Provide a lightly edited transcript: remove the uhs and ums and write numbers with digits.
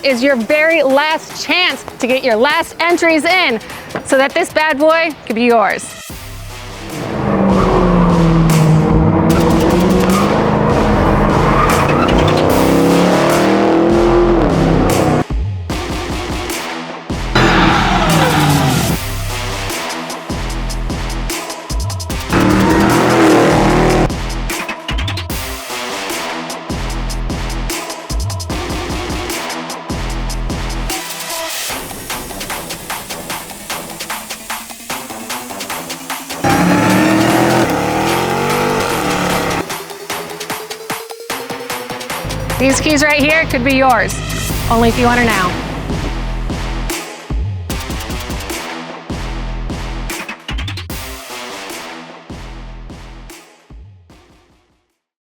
is your very last chance to get your last entries in so that this bad boy could be yours. These keys right here could be yours, only if you want her now.